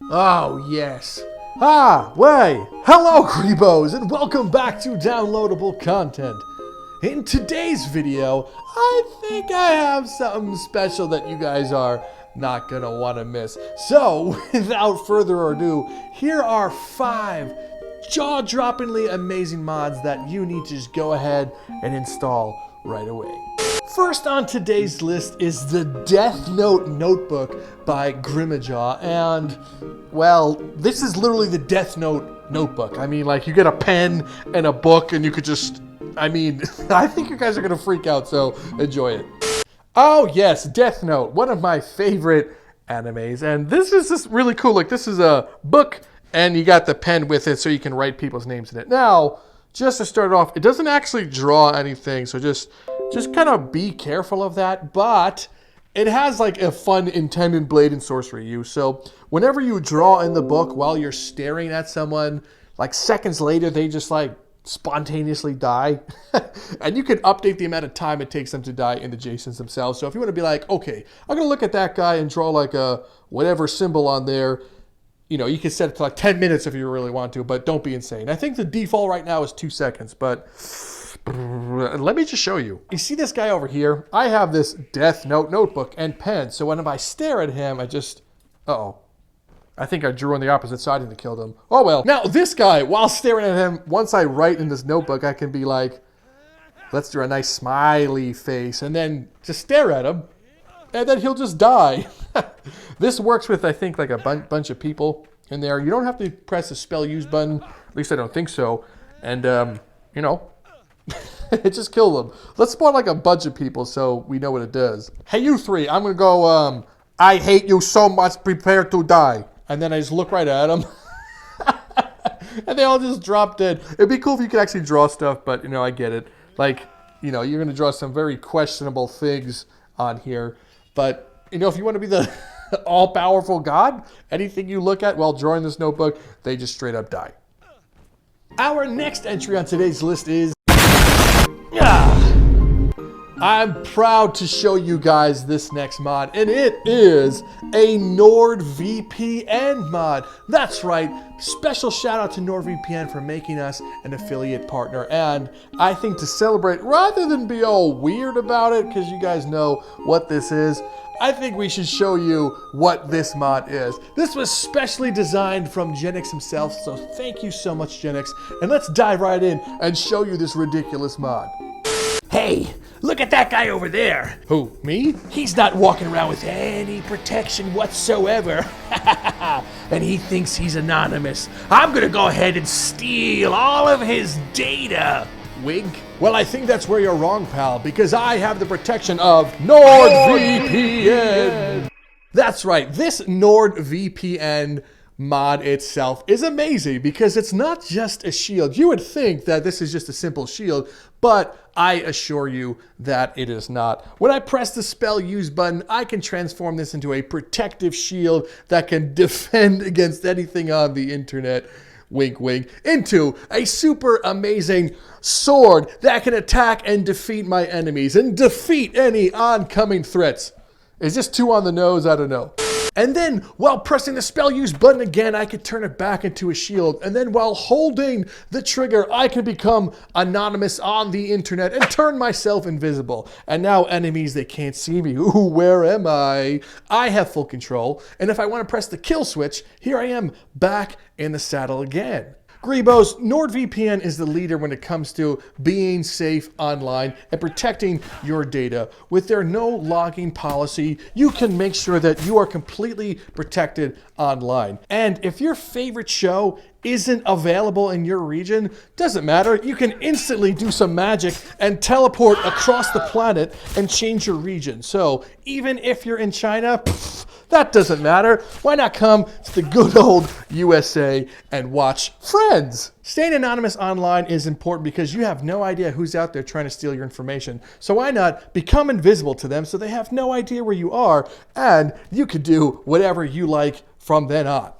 Oh, yes. Ah, way. Hello, Creepos, and welcome back to downloadable content. In today's video, I think I have something special that you guys are not gonna want to miss. So, without further ado, here are 5 jaw-droppingly amazing mods that you need to just go ahead and install right away. First on today's list is the Death Note Notebook by Grimmajow, and, well, this is literally the Death Note notebook. I mean, like, you get a pen and a book and you could just, I mean, I think you guys are gonna freak out, so enjoy it. Oh yes, Death Note, one of my favorite animes, and this is just really cool. Like, this is a book and you got the pen with it so you can write people's names in it. Now, just to start off, it doesn't actually draw anything, so just kind of be careful of that, but it has like a fun intended Blade and Sorcery use. So whenever you draw in the book while you're staring at someone, like seconds later, they just like spontaneously die. And you can update the amount of time it takes them to die in the Jasons themselves. So if you want to be like, okay, I'm going to look at that guy and draw like a whatever symbol on there, you know, you can set it to like 10 minutes if you really want to, but don't be insane. I think the default right now is 2 seconds, but let me just show you. You see this guy over here? I have this Death Note notebook and pen, so whenever I stare at him, I just, I think I drew on the opposite side and killed him. Oh well. Now this guy, while staring at him, once I write in this notebook, I can be like, let's draw a nice smiley face, and then just stare at him, and then he'll just die. This works with, I think, like a bunch of people in there. You don't have to press the spell use button, at least I don't think so, and you know, it just killed them. Let's spawn like a bunch of people so we know what it does. Hey, you 3, I'm gonna go, I hate you so much, prepare to die. And then I just look right at them. And they all just drop dead. It'd be cool if you could actually draw stuff, but, you know, I get it. Like, you know, you're gonna draw some very questionable things on here. But, you know, if you want to be the all-powerful god, anything you look at while drawing this notebook, they just straight up die. Our next entry on today's list is... I'm proud to show you guys this next mod, and it is a NordVPN mod. That's right, special shout out to NordVPN for making us an affiliate partner, and I think to celebrate, rather than be all weird about it, because you guys know what this is, I think we should show you what this mod is. This was specially designed from Jenix himself, so thank you so much, Jenix, and let's dive right in and show you this ridiculous mod. Hey, look at that guy over there. Who, me? He's not walking around with any protection whatsoever. And he thinks he's anonymous. I'm gonna go ahead and steal all of his data. Wink. Well, I think that's where you're wrong, pal, because I have the protection of NordVPN. That's right, this NordVPN mod itself is amazing because it's not just a shield. You would think that this is just a simple shield, but I assure you that it is not. When I press the spell use button, I can transform this into a protective shield that can defend against anything on the internet, wink wink, into a super amazing sword that can attack and defeat my enemies and defeat any oncoming threats. Is this too on the nose? I don't know. And then, while pressing the spell use button again, I could turn it back into a shield. And then while holding the trigger, I can become anonymous on the internet and turn myself invisible. And now enemies, they can't see me. Ooh, where am I? I have full control. And if I want to press the kill switch, here I am back in the saddle again. Greebos, NordVPN is the leader when it comes to being safe online and protecting your data. With their no logging policy, you can make sure that you are completely protected online. And if your favorite show isn't available in your region, doesn't matter. You can instantly do some magic and teleport across the planet and change your region. So even if you're in China, that doesn't matter. Why not come to the good old USA and watch Friends? Staying anonymous online is important because you have no idea who's out there trying to steal your information. So why not become invisible to them so they have no idea where you are, and you could do whatever you like from then on.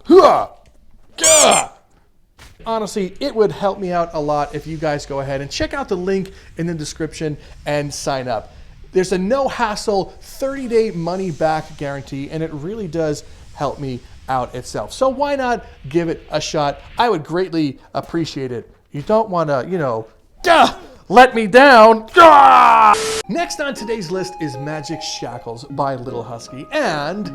Honestly, it would help me out a lot if you guys go ahead and check out the link in the description and sign up. There's a no hassle 30-day money back guarantee, and it really does help me out itself. So why not give it a shot? I would greatly appreciate it. You don't want to, you know, let me down. Next on today's list is Magic Shackles by Lilhusky. And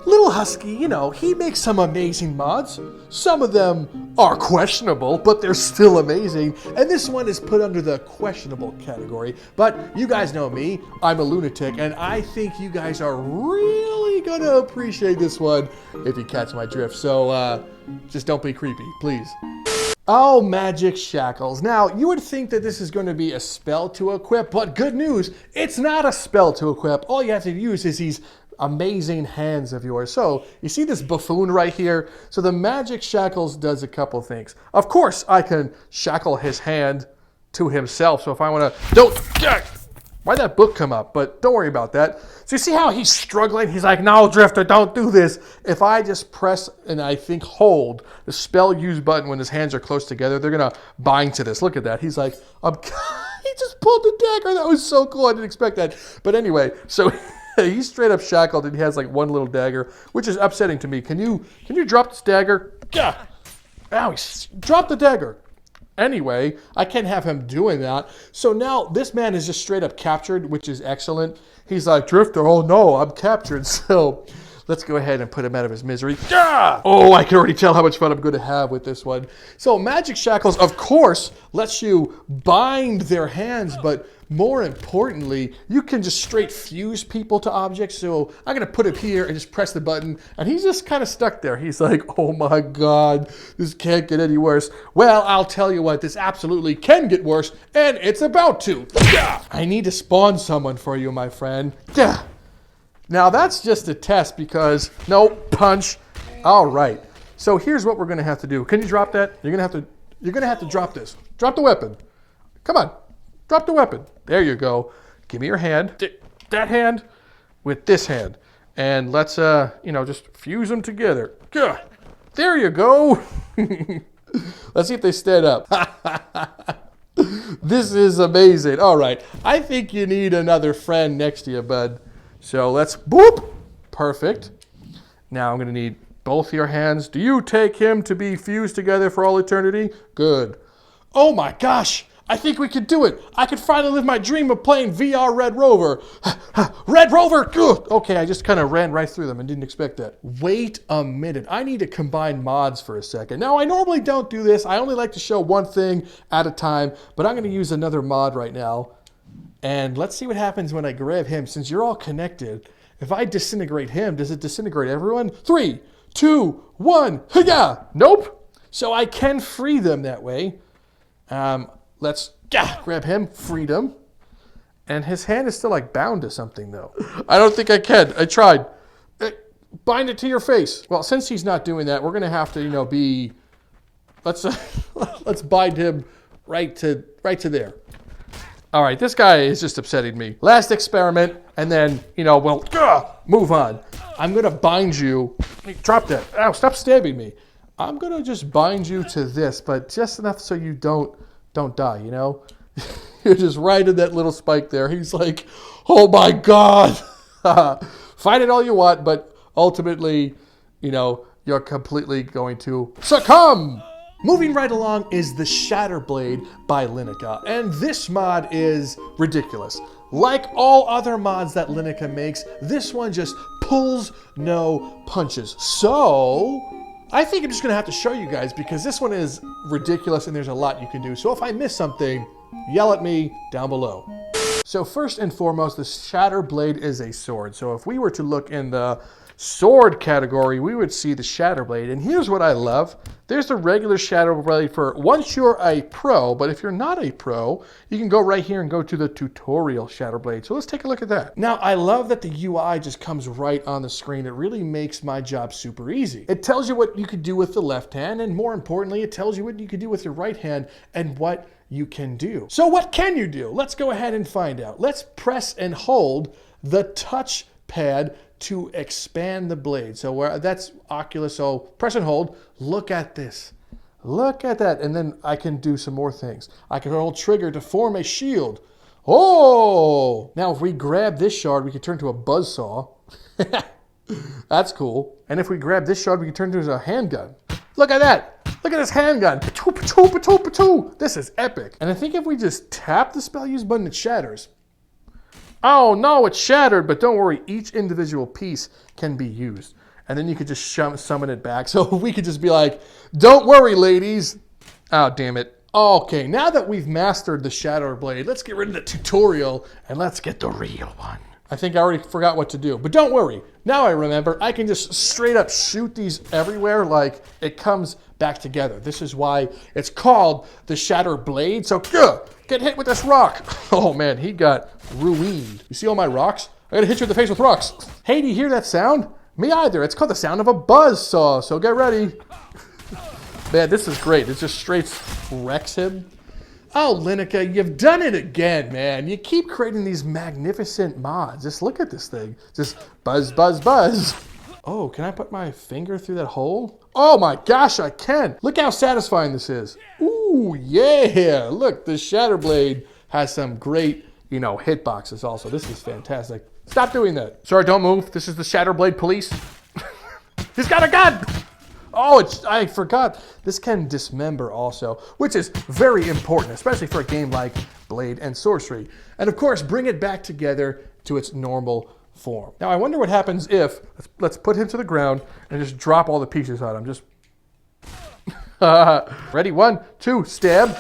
Lilhusky, you know, he makes some amazing mods. Some of them are questionable, but they're still amazing. And this one is put under the questionable category. But you guys know me, I'm a lunatic, and I think you guys are really gonna appreciate this one if you catch my drift. So just don't be creepy, please. Oh, Magic Shackles. Now, you would think that this is going to be a spell to equip, but good news, it's not a spell to equip. All you have to use is these amazing hands of yours. So, you see this buffoon right here? So the Magic Shackles does a couple things. Of course, I can shackle his hand to himself. So if I want to, why'd that book come up? But don't worry about that. So you see how he's struggling? He's like, no, Drifter, don't do this. If I just press and I think hold the spell use button when his hands are close together, they're going to bind to this. Look at that. He's like, he just pulled the dagger. That was so cool. I didn't expect that. But anyway, so he's straight up shackled and he has like one little dagger, which is upsetting to me. Can you drop this dagger? Yeah. Ow, he dropped the dagger. Anyway, I can't have him doing that. So now this man is just straight up captured, which is excellent. He's like, Drifter, oh no, I'm captured. So let's go ahead and put him out of his misery. Oh, I can already tell how much fun I'm going to have with this one. So Magic Shackles, of course, lets you bind their hands, but more importantly, you can just straight fuse people to objects. So I'm going to put him here and just press the button, and he's just kind of stuck there. He's like, oh my God, this can't get any worse. Well, I'll tell you what, this absolutely can get worse, and it's about to. I need to spawn someone for you, my friend. Now that's just a test because, no, punch. All right. So here's what we're going to have to do. Can you drop that? You're going to have to drop this. Drop the weapon. Come on. Drop the weapon. There you go. Give me your hand. That hand with this hand. And let's, just fuse them together. There you go. Let's see if they stand up. This is amazing. All right. I think you need another friend next to you, bud. So let's, boop. Perfect. Now I'm going to need both your hands. Do you take him to be fused together for all eternity? Good. Oh my gosh. I think we could do it. I could finally live my dream of playing VR Red Rover. Red Rover! Good. Okay, I just kind of ran right through them and didn't expect that. Wait a minute. I need to combine mods for a second. Now, I normally don't do this. I only like to show one thing at a time, but I'm going to use another mod right now. And let's see what happens when I grab him. Since you're all connected, if I disintegrate him, does it disintegrate everyone? 3, 2, 1. Yeah. Nope. So I can free them that way. Let's grab him, freedom. And his hand is still like bound to something though. I don't think I can. I tried. Bind it to your face. Well, since he's not doing that, we're going to have to, be, let's bind him right to there. All right, this guy is just upsetting me. Last experiment, and then, we'll move on. I'm going to bind you. Drop that. Ow, stop stabbing me. I'm going to just bind you to this, but just enough so you don't die, You're just right in that little spike there. He's like, oh my God. Fight it all you want, but ultimately, you're completely going to succumb. Moving right along is the Shatter Blade by Lyneca, and this mod is ridiculous. Like all other mods that Lyneca makes, this one just pulls no punches. So I think I'm just going to have to show you guys because this one is ridiculous and there's a lot you can do. So if I miss something, yell at me down below. So first and foremost, the Shatter Blade is a sword. So if we were to look in the sword category, we would see the Shatter Blade. And here's what I love. There's the regular Shatter Blade for once you're a pro, but if you're not a pro, you can go right here and go to the tutorial Shatter Blade. So let's take a look at that. Now, I love that the UI just comes right on the screen. It really makes my job super easy. It tells you what you could do with the left hand, and more importantly, it tells you what you could do with your right hand and what you can do. So what can you do? Let's go ahead and find out. Let's press and hold the touch pad to expand the blade. So that's Oculus, so press and hold. Look at this. Look at that. And then I can do some more things. I can hold trigger to form a shield. Oh! Now if we grab this shard, we can turn to a buzzsaw. That's cool. And if we grab this shard, we can turn it into a handgun. Look at that. Look at this handgun. Patoo, patoo, patoo, patoo. This is epic. And I think if we just tap the spell use button, it shatters. Oh no, it's shattered, but don't worry. Each individual piece can be used. And then you could just summon it back. So we could just be like, don't worry, ladies. Oh, damn it. Okay, now that we've mastered the Shatter Blade, let's get rid of the tutorial and let's get the real one. I think I already forgot what to do, but don't worry. Now I remember, I can just straight up shoot these everywhere like it comes back together. This is why it's called the Shatter Blade. So get hit with this rock. Oh man, he got ruined. You see all my rocks? I gotta hit you in the face with rocks. Hey, do you hear that sound? Me either. It's called the sound of a buzzsaw, so get ready. Man, this is great. It just straight wrecks him. Oh, Lyneca, you've done it again, man. You keep creating these magnificent mods. Just look at this thing. Just buzz, buzz, buzz. Oh, can I put my finger through that hole? Oh my gosh, I can. Look how satisfying this is. Ooh, yeah. Look, the Shatterblade has some great, hitboxes also. This is fantastic. Stop doing that. Sorry, don't move. This is the Shatterblade police. He's got a gun. Oh, I forgot. This can dismember also, which is very important, especially for a game like Blade and Sorcery. And of course, bring it back together to its normal form. Now, I wonder what happens if, let's put him to the ground and just drop all the pieces on him. Just, ready, 1, 2, stab,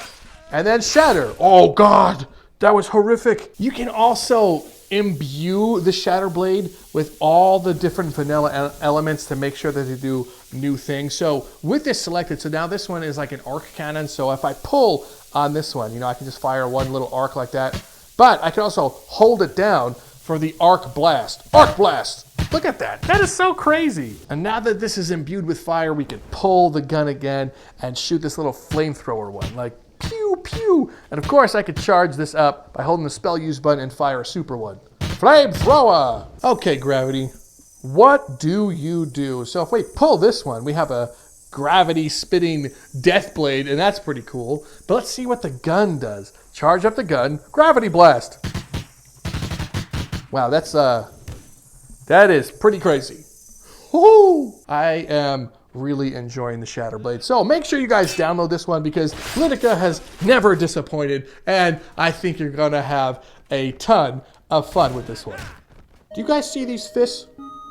and then shatter. Oh God, that was horrific. You can also imbue the Shatter Blade with all the different vanilla elements to make sure that they do new things. So with this selected, so now this one is like an arc cannon. So if I pull on this one, I can just fire one little arc like that. But I can also hold it down for the arc blast. Arc blast! Look at that. That is so crazy. And now that this is imbued with fire, we can pull the gun again and shoot this little flamethrower one. Like, pew, pew. And of course, I could charge this up by holding the spell use button and fire a super one. Flamethrower! Okay, Gravity, what do you do? So if we pull this one, we have a gravity spitting death blade, and that's pretty cool. But let's see what the gun does. Charge up the gun, gravity blast. Wow, that is pretty crazy. Woo! I am really enjoying the Shatter Blade. So make sure you guys download this one because Lyneca has never disappointed, and I think you're gonna have a ton of fun with this one. Do you guys see these fists?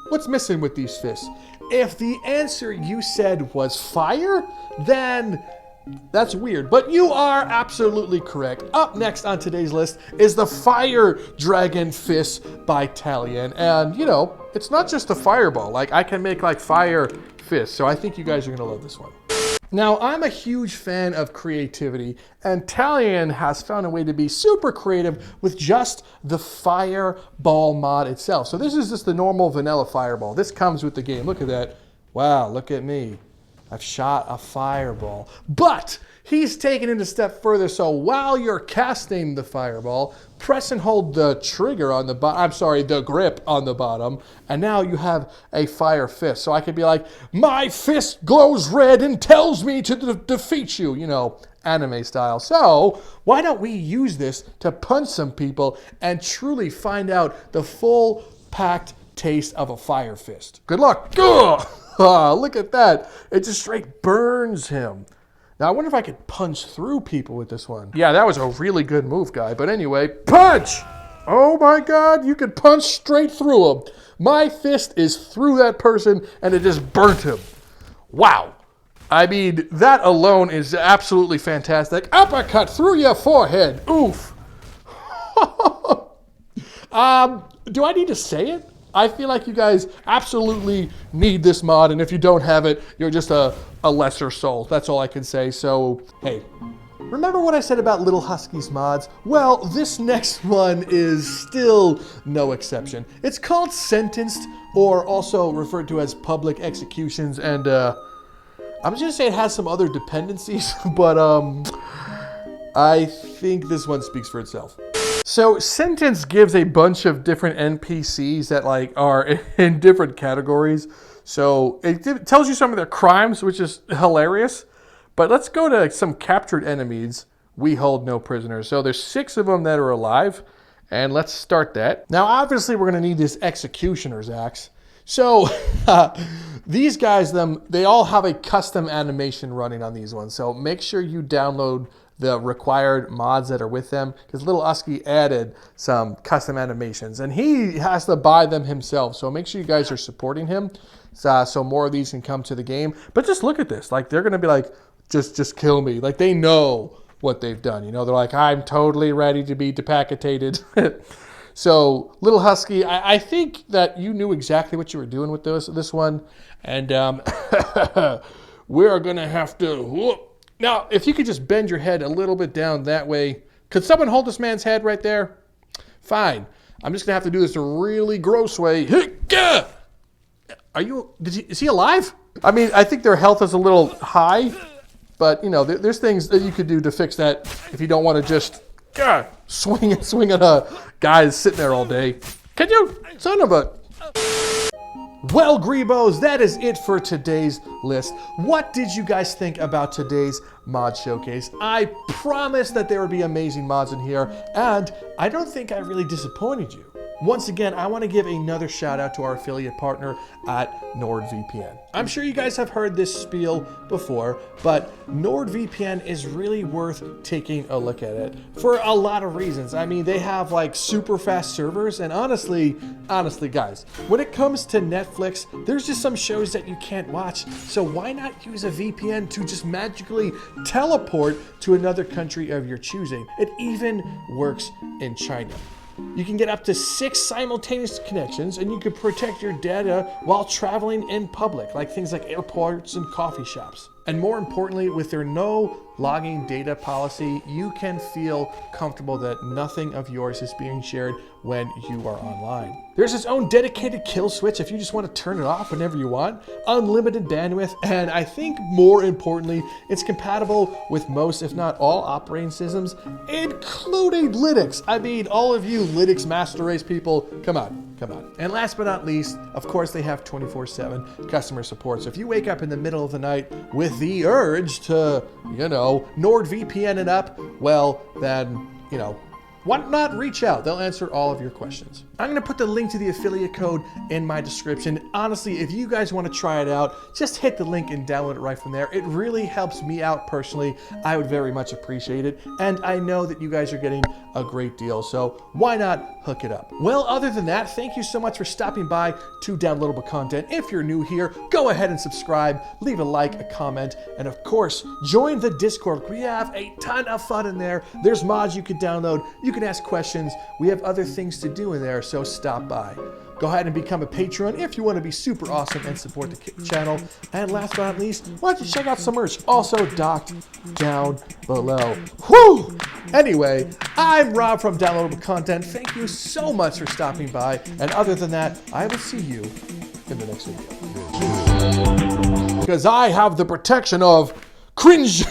What's missing with these fists? If the answer you said was fire, then that's weird, but you are absolutely correct. Up next on today's list is the Fire Dragon Fist by Talion. And it's not just a fireball. Like I can make like fire fists. So I think you guys are gonna love this one. Now, I'm a huge fan of creativity, and Talion has found a way to be super creative with just the Fireball mod itself. So this is just the normal vanilla Fireball. This comes with the game. Look at that. Wow, look at me. I've shot a fireball. But he's taken it a step further, so while you're casting the fireball, press and hold the trigger on the bottom, the grip on the bottom, and now you have a fire fist. So I could be like, my fist glows red and tells me to defeat you, anime style. So why don't we use this to punch some people and truly find out the full packed taste of a fire fist. Good luck. Ugh! Oh, look at that. It just straight burns him. Now, I wonder if I could punch through people with this one. Yeah, that was a really good move, guy. But anyway, punch! Oh my God, you could punch straight through him. My fist is through that person, and it just burnt him. Wow. I mean, that alone is absolutely fantastic. Uppercut through your forehead. Oof. Do I need to say it? I feel like you guys absolutely need this mod, and if you don't have it, you're just a lesser soul. That's all I can say. So, hey, remember what I said about Lilhusky's mods? Well, this next one is still no exception. It's called Sentenced, or also referred to as Public Executions, and I'm just gonna say it has some other dependencies, but I think this one speaks for itself. So Sentence gives a bunch of different NPCs that are in different categories. So it tells you some of their crimes, which is hilarious. But let's go to some captured enemies. We hold no prisoners. So there's 6 of them that are alive. And let's start that. Now, obviously, we're going to need this Executioner's Axe. So these guys, they all have a custom animation running on these ones. So make sure you download the required mods that are with them, because Lilhusky added some custom animations and he has to buy them himself. So make sure you guys are supporting him so more of these can come to the game. But just look at this. Like, they're going to be like, just kill me. Like, they know what they've done. You know, they're like, I'm totally ready to be decapitated. So Lilhusky, I think that you knew exactly what you were doing with this one. And we're going to have to... Now, if you could just bend your head a little bit down that way. Could someone hold this man's head right there? Fine. I'm just going to have to do this a really gross way. Is he alive? I mean, I think their health is a little high. But, you know, there's things that you could do to fix that if you don't want to just swing at a guy sitting there all day. Can you? Son of a... Well, Greebos, that is it for today's list. What did you guys think about today's mod showcase? I promised that there would be amazing mods in here, and I don't think I really disappointed you. Once again, I want to give another shout out to our affiliate partner at NordVPN. I'm sure you guys have heard this spiel before, but NordVPN is really worth taking a look at it for a lot of reasons. I mean, they have like super fast servers, and honestly guys, when it comes to Netflix, there's just some shows that you can't watch. So why not use a VPN to just magically teleport to another country of your choosing? It even works in China. You can get up to 6 simultaneous connections, and you can protect your data while traveling in public, like things like airports and coffee shops. And more importantly, with their no logging data policy, you can feel comfortable that nothing of yours is being shared when you are online. There's its own dedicated kill switch if you just want to turn it off whenever you want, unlimited bandwidth, and I think more importantly, it's compatible with most, if not all, operating systems, including Linux. I mean, all of you Linux master race people, come on. And last but not least, of course, they have 24/7 customer support. So if you wake up in the middle of the night with the urge to, you know, NordVPN it up, well, then, you know, why not reach out? They'll answer all of your questions. I'm going to put the link to the affiliate code in my description. Honestly, if you guys want to try it out, just hit the link and download it right from there. It really helps me out personally. I would very much appreciate it. And I know that you guys are getting a great deal, so why not hook it up? Well, other than that, thank you so much for stopping by to Downloadable Content. If you're new here, go ahead and subscribe, leave a like, a comment, and of course, join the Discord. We have a ton of fun in there. There's mods you can download. You can ask questions. We have other things to do in there, so stop by. Go ahead and become a patron if you want to be super awesome and support the channel. And last but not least, why don't you check out some merch, also docked down below. Whew! Anyway, I'm Rob from Downloadable Content. Thank you so much for stopping by. And other than that, I will see you in the next video. Because I have the protection of cringe.